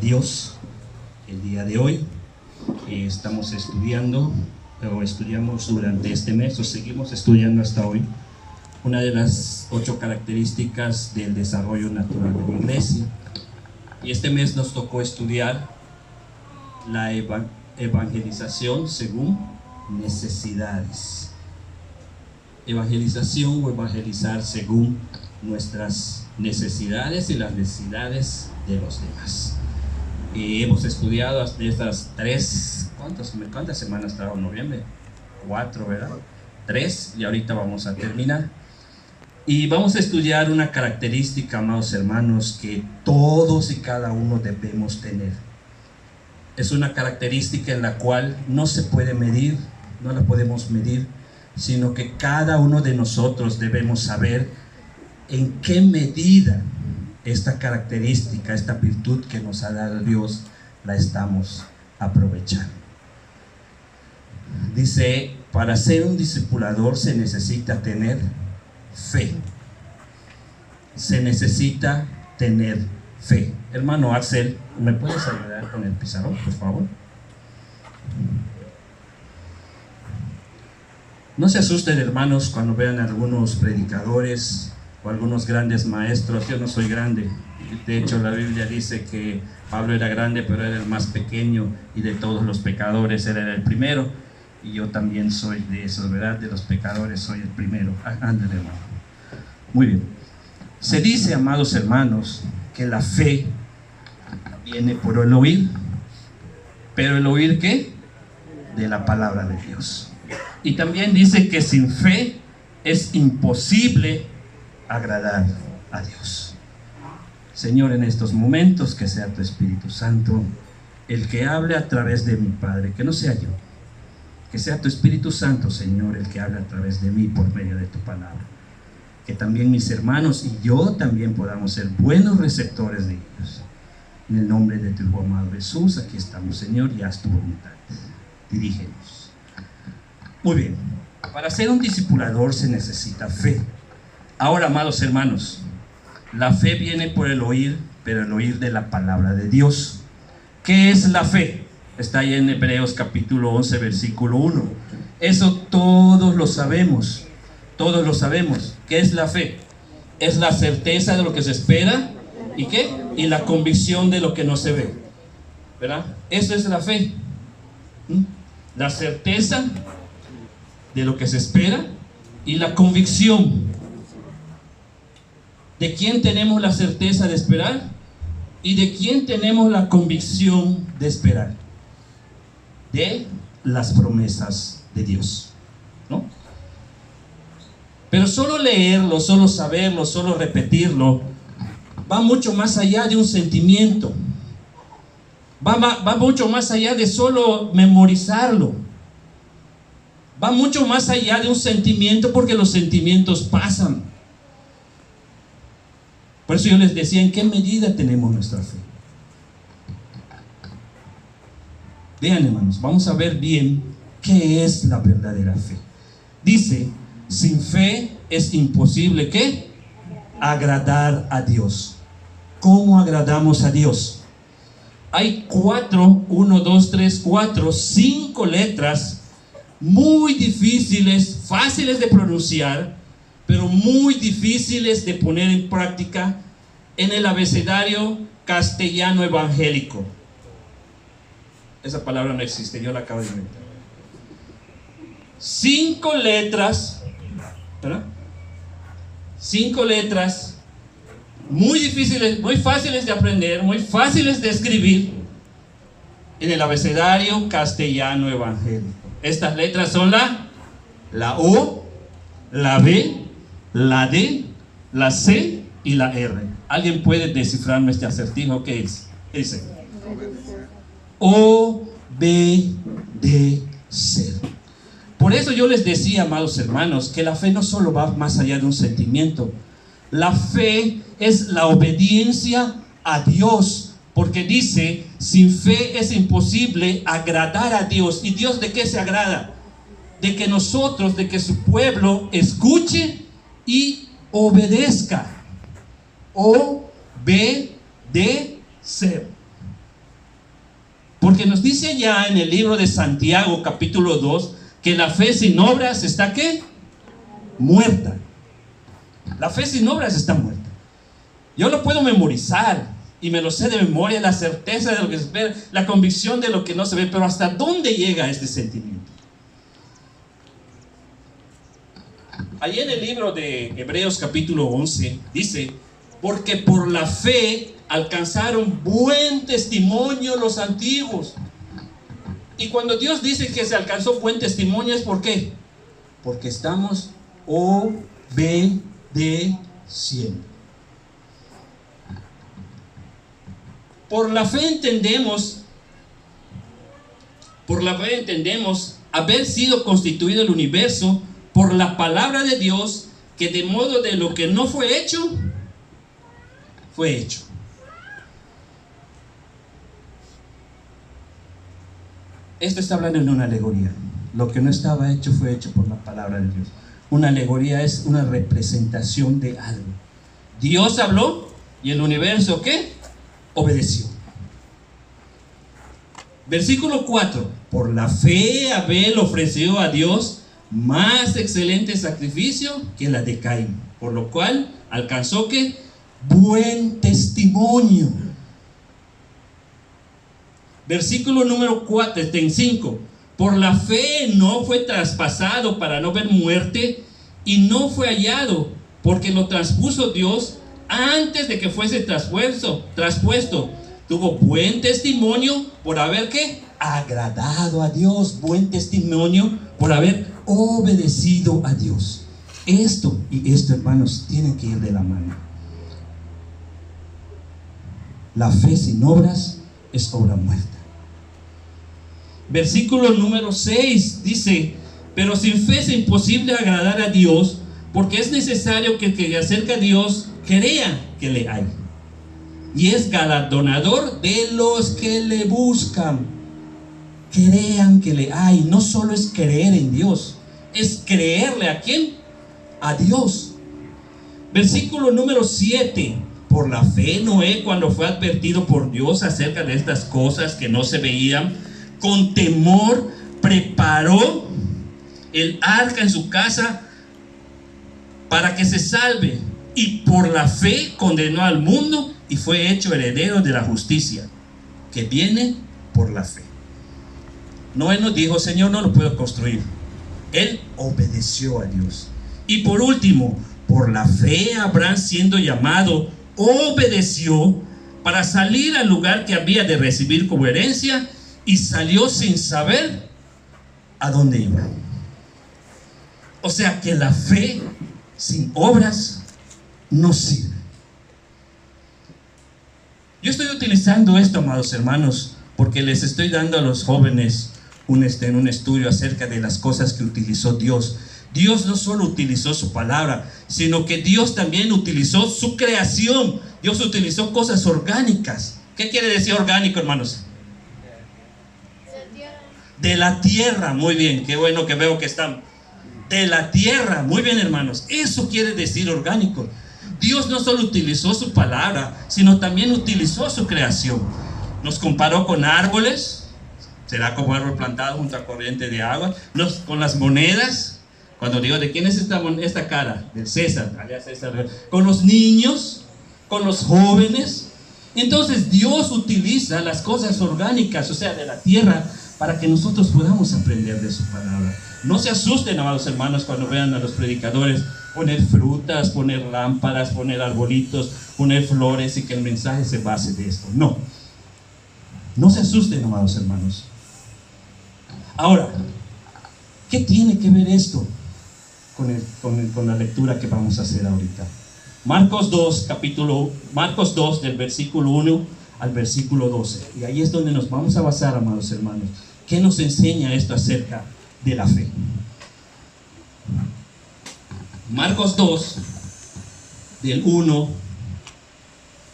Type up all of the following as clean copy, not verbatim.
Dios. El día de hoy estamos estudiando, o estudiamos durante este mes, o seguimos estudiando hasta hoy, una de las 8 características del desarrollo natural de la iglesia. Y este mes nos tocó estudiar la evangelización según necesidades. Evangelización o evangelizar según nuestras necesidades y las necesidades de los demás. Y hemos estudiado estas 3, ¿cuántas semanas trajo noviembre? 4, ¿verdad? 3, y ahorita vamos a terminar. Y vamos a estudiar una característica, amados hermanos, que todos y cada uno debemos tener. Es una característica en la cual no se puede medir, no la podemos medir, sino que cada uno de nosotros debemos saber en qué medida esta característica, esta virtud que nos ha dado Dios, la estamos aprovechando. Dice, para ser un discipulador se necesita tener fe. Se necesita tener fe. Hermano Axel, ¿me puedes ayudar con el pizarrón, por favor? No se asusten, hermanos, cuando vean algunos predicadores o algunos grandes maestros. Yo no soy grande. De hecho, la Biblia dice que Pablo era grande, pero era el más pequeño, y de todos los pecadores él era el primero. Y yo también soy de esos, ¿verdad? De los pecadores soy el primero. Ándale, hermano. Muy bien. Se dice, amados hermanos, que la fe viene por el oír. ¿Pero el oír qué? De la palabra de Dios. Y también dice que sin fe es imposible agradar a Dios. Señor, en estos momentos que sea tu Espíritu Santo el que hable a través de mi Padre, que no sea yo, que sea tu Espíritu Santo, Señor, el que hable a través de mí por medio de tu palabra. Que también mis hermanos y yo también podamos ser buenos receptores de ellos. En el nombre de tu Hijo amado Jesús, aquí estamos, Señor, y haz tu voluntad. Dirígenos. Muy bien, para ser un discipulador se necesita fe. Ahora, amados hermanos, la fe viene por el oír, pero el oír de la palabra de Dios. ¿Qué es la fe? Está ahí en Hebreos capítulo 11, versículo 1. Eso todos lo sabemos. Todos lo sabemos. ¿Qué es la fe? Es la certeza de lo que se espera. ¿Y qué? Y la convicción de lo que no se ve. ¿Verdad? Eso es la fe. La certeza de lo que se espera y la convicción. ¿De quién tenemos la certeza de esperar? ¿Y de quién tenemos la convicción de esperar? De las promesas de Dios, ¿no? Pero solo leerlo, solo saberlo, solo repetirlo, va mucho más allá de un sentimiento. Va mucho más allá de solo memorizarlo. Va mucho más allá de un sentimiento, porque los sentimientos pasan. Por eso yo les decía, ¿en qué medida tenemos nuestra fe? Vean, hermanos, vamos a ver bien qué es la verdadera fe. Dice, sin fe es imposible, ¿qué? Agradar a Dios. ¿Cómo agradamos a Dios? Hay 5 letras muy difíciles, fáciles de pronunciar, pero muy difíciles de poner en práctica en el abecedario castellano evangélico. Esa palabra no existe, yo la acabo de inventar. 5 letras, ¿verdad? 5 letras muy difíciles, muy fáciles de aprender, muy fáciles de escribir en el abecedario castellano evangélico. Estas letras son la O, la B, la D, la C y la R. ¿Alguien puede descifrarme este acertijo? ¿Qué es? ¿Qué dice? Obedecer. Por eso yo les decía, amados hermanos, que la fe no solo va más allá de un sentimiento. La fe es la obediencia a Dios, porque dice, sin fe es imposible agradar a Dios. ¿Y Dios de qué se agrada? De que nosotros, de que su pueblo escuche y obedezca. Obedecer. Porque nos dice ya en el libro de Santiago, capítulo 2, que la fe sin obras está, ¿qué? Muerta. La fe sin obras está muerta. Yo lo puedo memorizar y me lo sé de memoria, la certeza de lo que se ve, la convicción de lo que no se ve, pero ¿hasta dónde llega este sentimiento? Ahí en el libro de Hebreos capítulo 11 dice: porque por la fe alcanzaron buen testimonio los antiguos. Y cuando Dios dice que se alcanzó buen testimonio, ¿es por qué? Porque estamos obedeciendo. Por la fe entendemos haber sido constituido el universo por la palabra de Dios, que de modo de lo que no fue hecho, fue hecho. Esto está hablando en una alegoría. Lo que no estaba hecho fue hecho por la palabra de Dios. Una alegoría es una representación de algo. Dios habló y el universo, ¿qué? Obedeció. Versículo 4: por la fe Abel ofreció a Dios más excelente sacrificio que la de Caín, por lo cual alcanzó, ¿qué? Buen testimonio. Versículo número 5: por la fe no fue traspasado para no ver muerte, y no fue hallado, porque lo traspuso Dios antes de que fuese traspuesto. Tuvo buen testimonio por haber, ¿qué? Agradado a Dios. Buen testimonio por haber obedecido a Dios. Esto y esto, hermanos, tienen que ir de la mano. La fe sin obras es obra muerta. Versículo número 6 dice: pero sin fe es imposible agradar a Dios, porque es necesario que el que se acerca a Dios crea que le hay, y es galardonador de los que le buscan. Crean que le hay. No solo es creer en Dios, es creerle ¿a quién? A Dios. Versículo número 7: por la fe Noé, cuando fue advertido por Dios acerca de estas cosas que no se veían, con temor preparó el arca en su casa para que se salve, y por la fe condenó al mundo y fue hecho heredero de la justicia que viene por la fe. Noé no dijo: Señor, no lo puedo construir. Él obedeció a Dios. Y por último, por la fe Abraham, siendo llamado, obedeció para salir al lugar que había de recibir como herencia, y salió sin saber a dónde iba. O sea que la fe sin obras no sirve. Yo estoy utilizando esto, amados hermanos, porque les estoy dando a los jóvenes un estudio acerca de las cosas que utilizó Dios. Dios no solo utilizó su palabra, sino que Dios también utilizó su creación. Dios utilizó cosas orgánicas. ¿Qué quiere decir orgánico, hermanos? De la tierra. Muy bien, qué bueno que veo que están. De la tierra, muy bien, hermanos. Eso quiere decir orgánico. Dios no solo utilizó su palabra, sino también utilizó su creación. Nos comparó con árboles. Será como árbol plantado junto a corriente de agua. Con las monedas. Cuando digo, ¿de quién es esta cara? Del César. Con los niños, con los jóvenes. Entonces Dios utiliza las cosas orgánicas, o sea, de la tierra, para que nosotros podamos aprender de su palabra. No se asusten, amados hermanos, cuando vean a los predicadores poner frutas, poner lámparas, poner arbolitos, poner flores, y que el mensaje se base de esto. No se asusten, amados hermanos. Ahora, ¿qué tiene que ver esto con la lectura que vamos a hacer ahorita? Marcos 2, del versículo 1 al versículo 12. Y ahí es donde nos vamos a basar, amados hermanos. ¿Qué nos enseña esto acerca de la fe? Marcos 2, del 1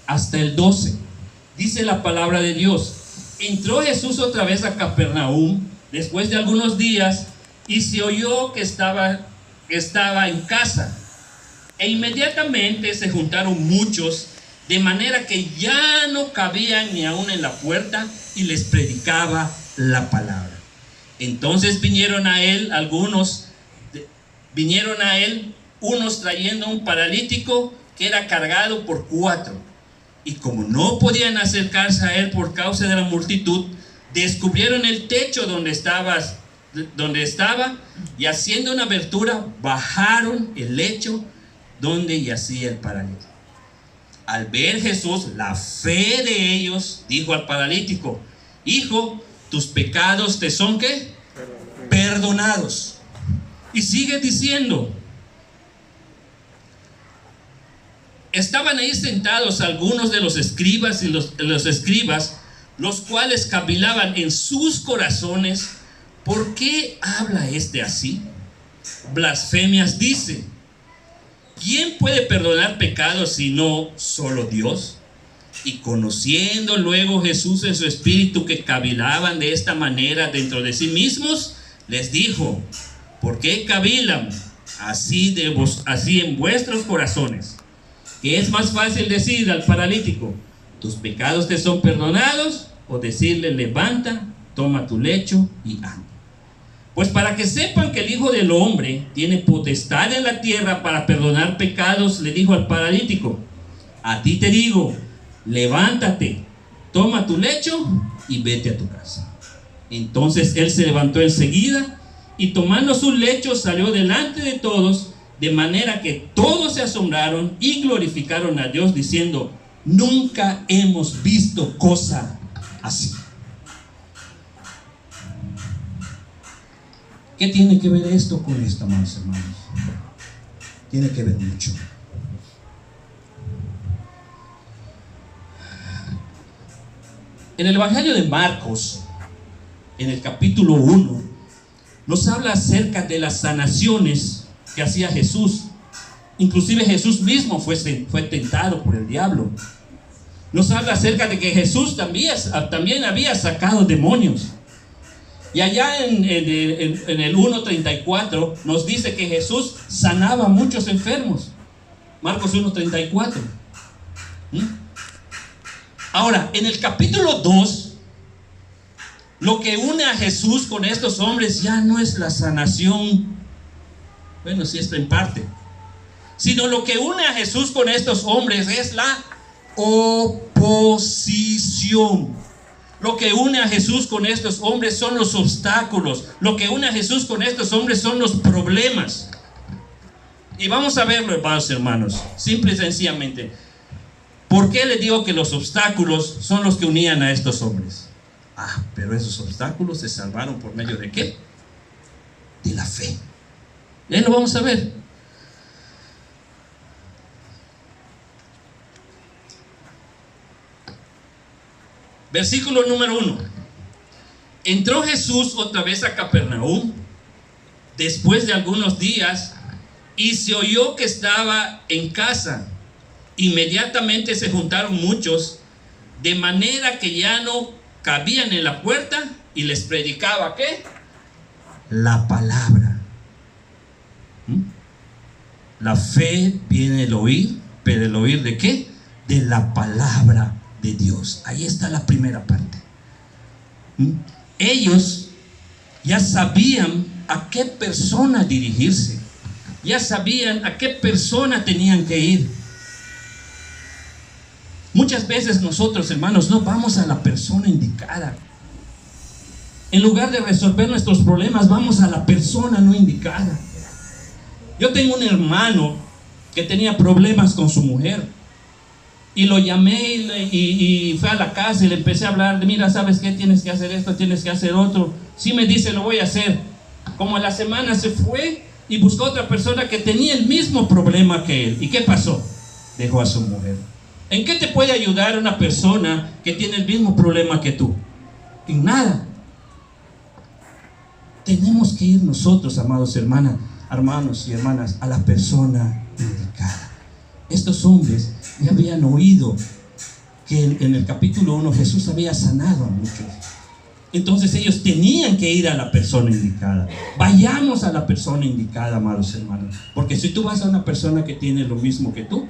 hasta el 12. Dice la palabra de Dios: entró Jesús otra vez a Capernaum después de algunos días, y se oyó que estaba en casa. E inmediatamente se juntaron muchos de manera que ya no cabían ni aún en la puerta, y les predicaba la palabra. Entonces vinieron a él unos trayendo un paralítico que era cargado por 4, y como no podían acercarse a él por causa de la multitud, descubrieron el techo donde estaba, y haciendo una abertura, bajaron el lecho donde yacía el paralítico. Al ver Jesús la fe de ellos, dijo al paralítico: hijo, tus pecados te son ¿qué? Perdonados. Y sigue diciendo: estaban ahí sentados algunos de los escribas y los escribas, los cuales cavilaban en sus corazones: ¿por qué habla este así? Blasfemias dice. ¿Quién puede perdonar pecados sino solo Dios? Y conociendo luego Jesús en su espíritu que cavilaban de esta manera dentro de sí mismos, les dijo: ¿por qué cavilan así en vuestros corazones? ¿Que es más fácil decir al paralítico: tus pecados te son perdonados? O decirle: levanta, toma tu lecho y anda. Pues para que sepan que el Hijo del Hombre tiene potestad en la tierra para perdonar pecados, le dijo al paralítico: a ti te digo, levántate, toma tu lecho y vete a tu casa. Entonces él se levantó enseguida y tomando su lecho salió delante de todos, de manera que todos se asombraron y glorificaron a Dios diciendo: nunca hemos visto cosa así. ¿Qué tiene que ver esto con esto, amados hermanos? Tiene que ver mucho. En el Evangelio de Marcos, en el capítulo 1, nos habla acerca de las sanaciones que hacía Jesús. Inclusive Jesús mismo fue tentado por el diablo. Nos habla acerca de que Jesús también había sacado demonios. Y allá en el 1:34 nos dice que Jesús sanaba a muchos enfermos. Marcos 1:34. Ahora, en el capítulo 2, lo que une a Jesús con estos hombres ya no es la sanación, bueno, sí está en parte, sino lo que une a Jesús con estos hombres es la oposición. Lo que une a Jesús con estos hombres son los obstáculos. Lo que une a Jesús con estos hombres son los problemas. Y vamos a verlo, hermanos, simple y sencillamente. ¿Por qué le digo que los obstáculos son los que unían a estos hombres? Pero esos obstáculos se salvaron por medio de ¿qué? De la fe. Y ahí lo vamos a ver. Versículo número 1. Entró Jesús otra vez a Capernaum después de algunos días, y se oyó que estaba en casa. Inmediatamente se juntaron muchos, de manera que ya no cabían en la puerta, y les predicaba ¿qué? La palabra. La fe viene del oír, pero el oír ¿de qué? De la palabra de Dios. Ahí está la primera parte. Ellos ya sabían a qué persona dirigirse, ya sabían a qué persona tenían que ir. Muchas veces nosotros, hermanos, no vamos a la persona indicada. En lugar de resolver nuestros problemas, vamos a la persona no indicada. Yo tengo un hermano que tenía problemas con su mujer, y lo llamé y fue a la casa y le empecé a hablar de: mira, ¿sabes qué? Tienes que hacer esto, tienes que hacer otro. Sí, me dice, lo voy a hacer. Como a la semana se fue y buscó otra persona que tenía el mismo problema que él. ¿Y qué pasó? Dejó a su mujer. ¿En qué te puede ayudar una persona que tiene el mismo problema que tú? En nada. Tenemos que ir nosotros, amados hermanos y hermanas, a la persona indicada. Estos hombres ya habían oído que en el capítulo 1 Jesús había sanado a muchos. Entonces ellos tenían que ir a la persona indicada. Vayamos a la persona indicada, amados hermanos, porque si tú vas a una persona que tiene lo mismo que tú,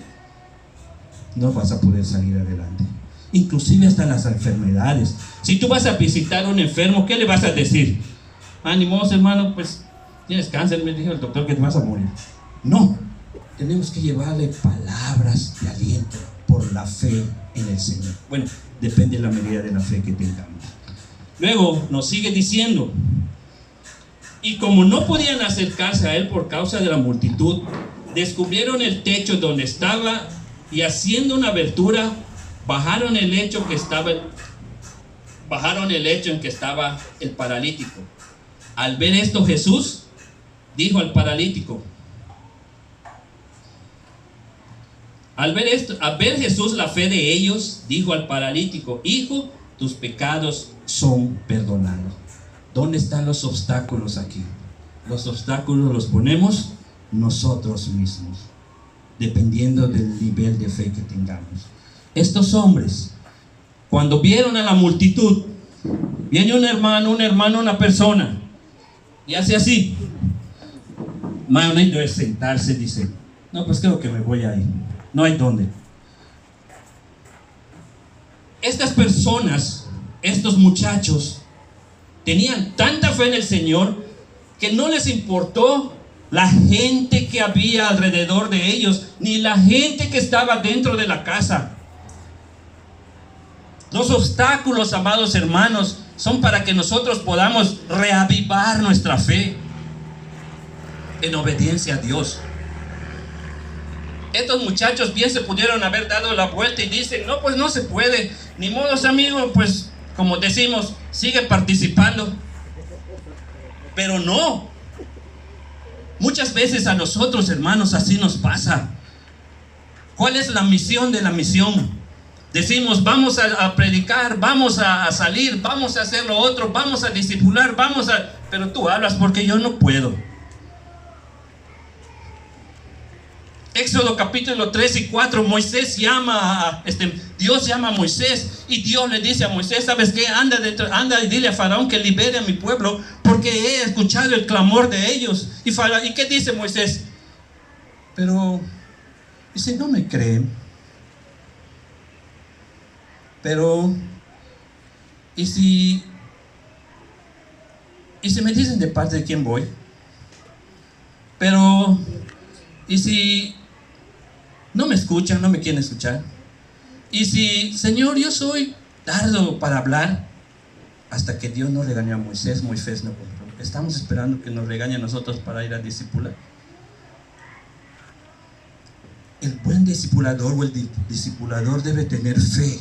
no vas a poder salir adelante. Inclusive hasta las enfermedades. Si tú vas a visitar a un enfermo, ¿qué le vas a decir? Ánimos, hermano, pues tienes cáncer, me dijo el doctor que te vas a morir. No, tenemos que llevarle palabras de aliento por la fe en el Señor. Bueno, depende de la medida de la fe que tengamos. Luego nos sigue diciendo: y como no podían acercarse a él por causa de la multitud, descubrieron el techo donde estaba, y haciendo una abertura, bajaron el lecho en que estaba el paralítico. Al ver esto, Jesús dijo al paralítico, al ver Jesús la fe de ellos, dijo al paralítico: hijo, tus pecados son perdonados. ¿Dónde están los obstáculos aquí? Los obstáculos los ponemos nosotros mismos, dependiendo del nivel de fe que tengamos. Estos hombres, cuando vieron a la multitud, viene un hermano, una persona, y hace así. Manito es sentarse, dice, no, pues creo que me voy a ir, no hay dónde. Estas personas, estos muchachos, tenían tanta fe en el Señor que no les importó la gente que había alrededor de ellos, ni la gente que estaba dentro de la casa. Los obstáculos, amados hermanos, son para que nosotros podamos reavivar nuestra fe en obediencia a Dios. Estos muchachos bien se pudieron haber dado la vuelta y dicen, no, pues no se puede, ni modos, amigo, pues como decimos, sigue participando. Pero no. Muchas veces a nosotros, hermanos, así nos pasa. ¿Cuál es la misión de la misión? Decimos, vamos a predicar, vamos a salir, vamos a hacer lo otro, vamos a discipular, pero tú hablas porque yo no puedo. Éxodo capítulo 3 y 4, Dios llama a Moisés, y Dios le dice a Moisés, ¿sabes qué? Anda y dile a Faraón que libere a mi pueblo, porque he escuchado el clamor de ellos. ¿Y qué dice Moisés? Pero, dice, no me creen. Pero, ¿y si me dicen de parte de quién voy? Pero, ¿y si no me escuchan, no me quieren escuchar? Y si, Señor, yo soy tardo para hablar, hasta que Dios no regañó a Moisés, Moisés no compró. Estamos esperando que nos regañe a nosotros para ir a discipular. El buen discipulador o el discipulador debe tener fe.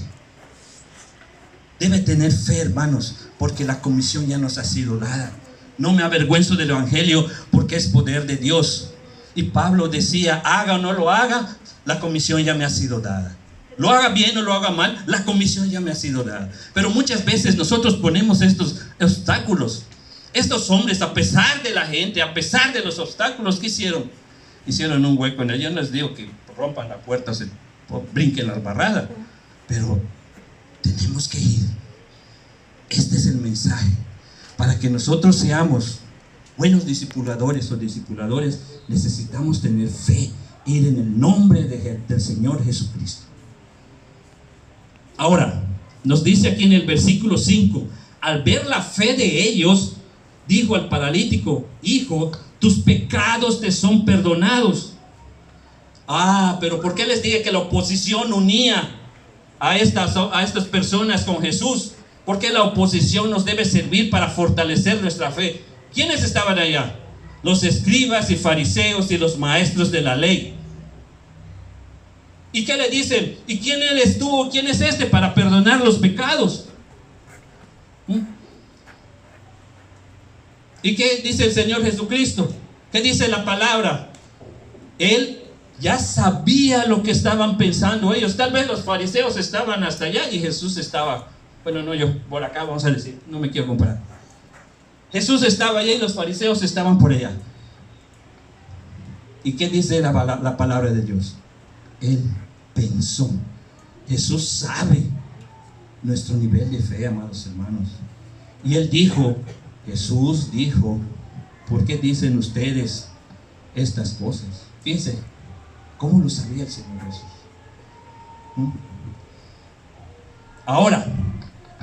Debe tener fe, hermanos, porque la comisión ya nos ha sido dada. No me avergüenzo del evangelio, porque es poder de Dios. Y Pablo decía, haga o no lo haga, la comisión ya me ha sido dada. Lo haga bien o lo haga mal, la comisión ya me ha sido dada. Pero muchas veces nosotros ponemos estos obstáculos. Estos hombres, a pesar de la gente, a pesar de los obstáculos, ¿qué hicieron? Hicieron un hueco en él. Yo no les digo que rompan la puerta, se brinquen las barradas, pero tenemos que ir. Este es el mensaje. Para que nosotros seamos buenos discipuladores o discipuladores, necesitamos tener fe, ir en el nombre del Señor Jesucristo. Ahora, nos dice aquí en el versículo 5, al ver la fe de ellos, dijo al paralítico, hijo, tus pecados te son perdonados. Pero ¿por qué les dije que la oposición unía a estas personas con Jesús? Porque la oposición nos debe servir para fortalecer nuestra fe. ¿Quiénes estaban allá? Los escribas y fariseos y los maestros de la ley. ¿Y qué le dicen? ¿Y quién eres tú? ¿Quién es este para perdonar los pecados? ¿Y qué dice el Señor Jesucristo? ¿Qué dice la palabra? Él ya sabía lo que estaban pensando ellos. Tal vez los fariseos estaban hasta allá y Jesús estaba, yo por acá, vamos a decir, no me quiero comparar. Jesús estaba allá y los fariseos estaban por allá. ¿Y qué dice la palabra de Dios? Él pensó. Jesús sabe nuestro nivel de fe, amados hermanos. Y Él dijo, Jesús dijo, ¿por qué dicen ustedes estas cosas? Fíjense, ¿cómo lo sabía el Señor Jesús? ¿Mm? Ahora,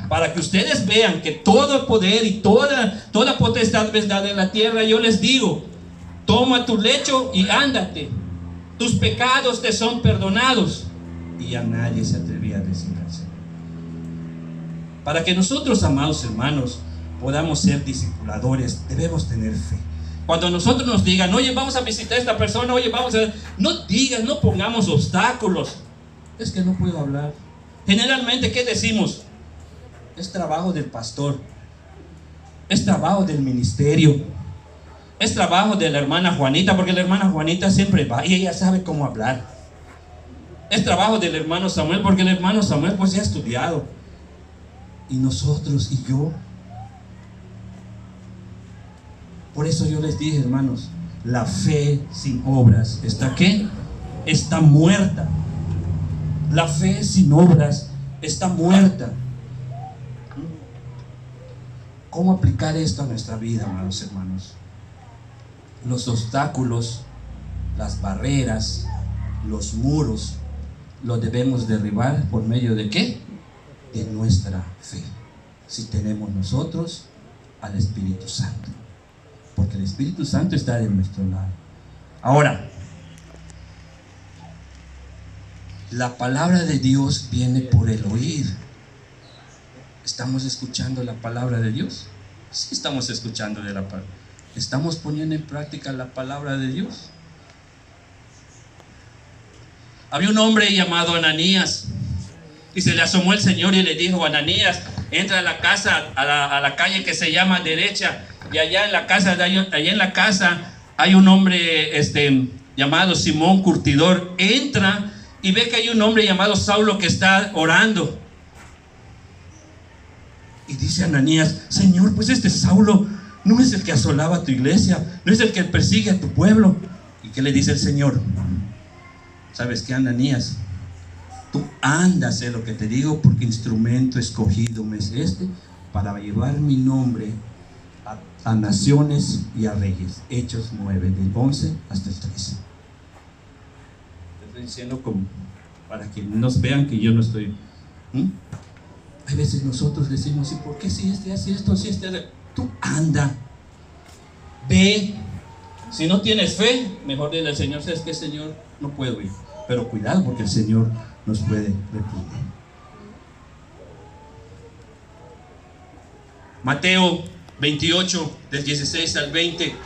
para que ustedes vean que todo poder y toda potestad es dada en la tierra, yo les digo, toma tu lecho y ándate. Tus pecados te son perdonados. Y a nadie se atrevía a decir al Señor. Para que nosotros, amados hermanos, podamos ser discipuladores, debemos tener fe. Cuando nosotros nos digan, oye, vamos a visitar a esta persona, oye, vamos a... No digas, no pongamos obstáculos. Es que no puedo hablar. Generalmente, ¿qué decimos? Es trabajo del pastor, es trabajo del ministerio, es trabajo de la hermana Juanita, porque la hermana Juanita siempre va y ella sabe cómo hablar. Es trabajo del hermano Samuel, porque el hermano Samuel pues ya ha estudiado. Y nosotros y yo. Por eso yo les dije, hermanos, la fe sin obras ¿está qué? Está muerta. La fe sin obras está muerta. ¿Cómo aplicar esto a nuestra vida, amados hermanos? Los obstáculos, las barreras, los muros, los debemos derribar por medio de ¿qué? De nuestra fe. Si tenemos nosotros al Espíritu Santo. Porque el Espíritu Santo está de nuestro lado. Ahora, la palabra de Dios viene por el oír. ¿Estamos escuchando la palabra de Dios? Sí, estamos escuchando de la palabra. ¿Estamos poniendo en práctica la palabra de Dios? Había un hombre llamado Ananías y se le asomó el Señor y le dijo: Ananías, entra a la casa, a la calle que se llama derecha, y allá en la casa hay un hombre llamado Simón Curtidor. Entra y ve que hay un hombre llamado Saulo que está orando. Y dice Ananías: Señor, pues este Saulo no es el que asolaba tu iglesia, no es el que persigue a tu pueblo. ¿Y qué le dice el Señor? ¿Sabes qué, Ananías? Tú anda a hacer lo que te digo, porque instrumento escogido me es para llevar mi nombre a naciones y a reyes. Hechos 9, del 11 hasta el 13. Estoy diciendo como para que nos vean que yo no estoy... Hay veces nosotros decimos: ¿y por qué si este hace esto, si este hace? Tú anda, ve. Si no tienes fe, mejor dile al Señor: ¿sabes qué, Señor? No puedo ir. Pero cuidado, porque el Señor nos puede reprimir. Mateo 28, del 16 al 20,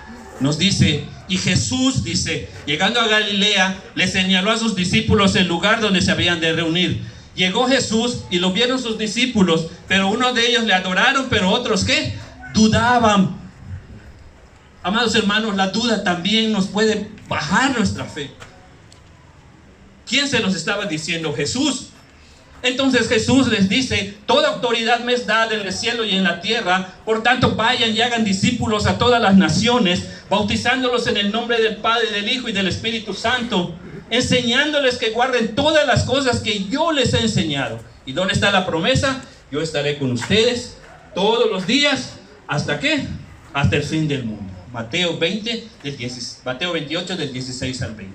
nos dice: y Jesús, dice, llegando a Galilea, le señaló a sus discípulos el lugar donde se habían de reunir. Llegó Jesús y lo vieron sus discípulos, pero unos de ellos le adoraron, pero otros ¿qué? Dudaban. Amados hermanos, la duda también nos puede bajar nuestra fe. ¿Quién se los estaba diciendo? Jesús. Entonces Jesús les dice: toda autoridad me es dada en el cielo y en la tierra, por tanto vayan y hagan discípulos a todas las naciones, bautizándolos en el nombre del Padre, del Hijo y del Espíritu Santo, enseñándoles que guarden todas las cosas que yo les he enseñado. ¿Y dónde está la promesa? Yo estaré con ustedes todos los días. ¿Hasta qué? Hasta el fin del mundo. Mateo 28 del 16 al 20.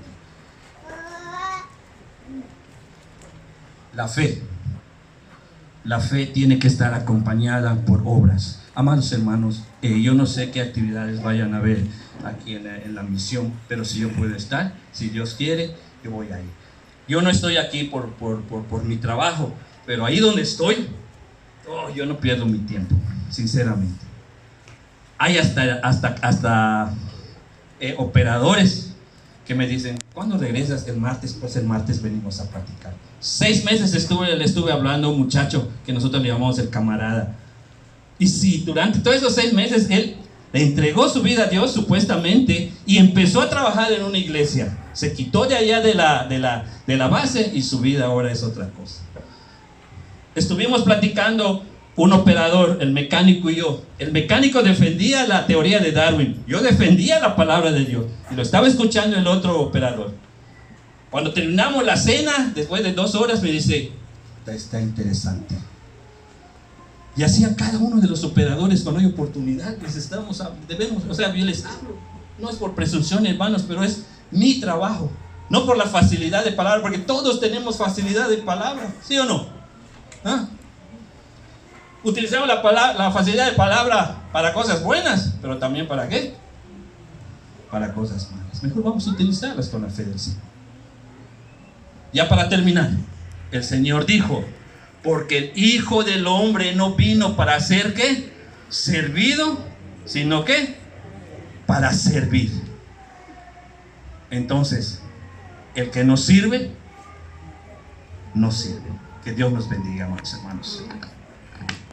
La fe tiene que estar acompañada por obras. Amados hermanos, yo no sé qué actividades vayan a haber aquí en la misión, pero si yo puedo estar, si Dios quiere, yo voy a ir. Yo no estoy aquí por mi trabajo, pero ahí donde estoy, yo no pierdo mi tiempo, sinceramente. Hay hasta operadores que me dicen: ¿cuándo regresas? El martes. Pues el martes venimos a practicar. 6 meses le estuve hablando a un muchacho que nosotros le llamamos el camarada. Y si durante todos esos 6 meses él le entregó su vida a Dios supuestamente y empezó a trabajar en una iglesia, se quitó de allá de la base y su vida ahora es otra cosa. Estuvimos platicando un operador, el mecánico y yo. El mecánico defendía la teoría de Darwin, yo defendía la palabra de Dios, y lo estaba escuchando el otro operador. Cuando terminamos la cena, después de 2 horas, me dice: está interesante. Y así a cada uno de los operadores, cuando hay oportunidad, yo les hablo. No es por presunción, hermanos, pero es mi trabajo. No por la facilidad de palabra, porque todos tenemos facilidad de palabra, ¿sí o no? ¿Ah? Utilizamos la facilidad de palabra para cosas buenas, pero también ¿para qué? Para cosas malas. Mejor vamos a utilizarlas con la fe del Señor. Ya para terminar, el Señor dijo, porque el Hijo del Hombre no vino para ser ¿qué? Servido, sino ¿qué? Para servir. Entonces, el que no sirve, no sirve. Que Dios nos bendiga, amados hermanos.